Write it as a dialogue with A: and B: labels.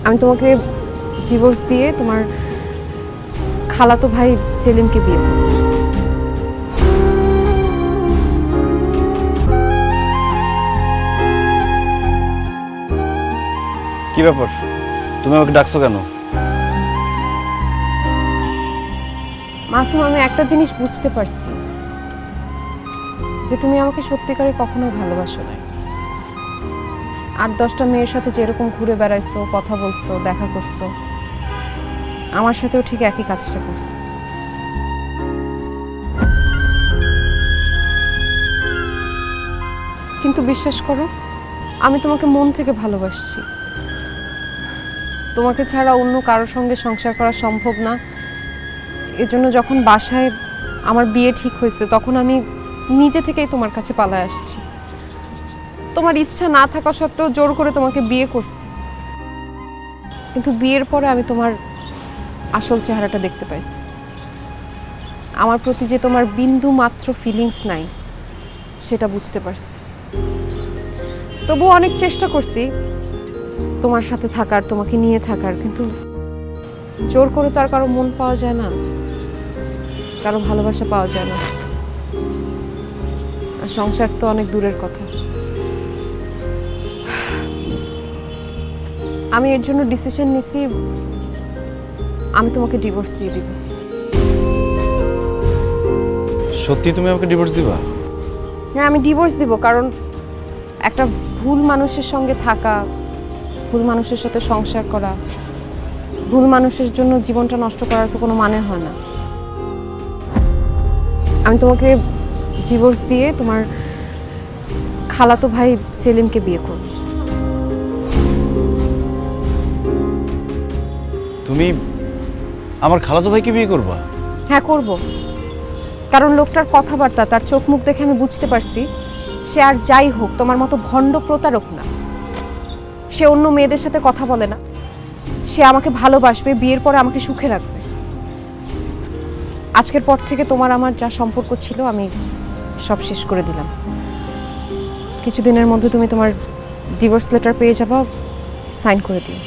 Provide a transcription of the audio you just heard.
A: আমি তোমাকে ডিভোর্স দিয়ে তোমার খালাতো ভাই সেলিমকে বিয়ে করব।
B: কি ব্যাপার, তুমি আমাকে ডাকছো কেন?
A: মাসুম, আমি একটা জিনিস বুঝতে পারছি যে তুমি আমাকে সত্যিকারে কখনোই ভালোবাসো না। 8-10টা মেয়ের সাথে যেরকম ঘুরে বেড়াইছো, কথা বলছো, দেখা করছো, আমার সাথেও ঠিক একই কাজটা করছো। কিন্তু বিশ্বাস করো, আমি তোমাকে মন থেকে ভালোবাসছি। তোমাকে ছাড়া অন্য কারোর সঙ্গে সংসার করা সম্ভব না। এজন্য যখন বাসায় আমার বিয়ে ঠিক হয়েছে, তখন আমি নিজে থেকেই তোমার কাছে পালায় আসছি। তোমার ইচ্ছা না থাকা সত্ত্বেও জোর করে তোমাকে বিয়ে করছি। কিন্তু বিয়ের পরে আমি তোমার আসল চেহারাটা দেখতে পাইছি। আমার প্রতি যে তোমার বিন্দু মাত্র ফিলিংস নাই, সেটা বুঝতে পারছি। তবুও অনেক চেষ্টা করছি তোমার সাথে থাকার, তোমাকে নিয়ে থাকার, কিন্তু জোর করে তো আর কারো মন পাওয়া যায় না, কারো ভালোবাসা পাওয়া যায় না। আর সংসার তো অনেক দূরের কথা। আমি এর জন্য ডিসিশন নিছি, আমি তোমাকে ডিভোর্স দিয়ে দিব।
B: সত্যি তুমি আমাকে ডিভোর্স দিবা?
A: হ্যাঁ, আমি ডিভোর্স দিব, কারণ একটা ভুল মানুষের সঙ্গে থাকা, ভুল মানুষের সাথে সংসার করা, ভুল মানুষের জন্য জীবনটা নষ্ট করার তো কোনো মানে হয় না। আমি তোমাকে ডিভোর্স দিয়ে তোমার খালাতো ভাই সেলিমকে বিয়ে করব।
B: তুমি আমার খালাতো ভাইকে বিয়ে করবা?
A: হ্যাঁ, করব। কারণ লোকটার কথাবার্তা, তার চোখ মুখ দেখে আমি বুঝতে পারছি সে আর যাই হোক তোমার মতো ভণ্ড প্রতারক না। সে অন্য মেয়েদের সাথে কথা বলে না, সে আমাকে ভালোবাসবে, বিয়ের পরে আমাকে সুখে রাখবে। আজকের পর থেকে তোমার আমার যা সম্পর্ক ছিল আমি সব শেষ করে দিলাম। কিছুদিনের মধ্যে তুমি তোমার ডিভোর্স লেটার পেয়ে যাবা, সাইন করে দিও।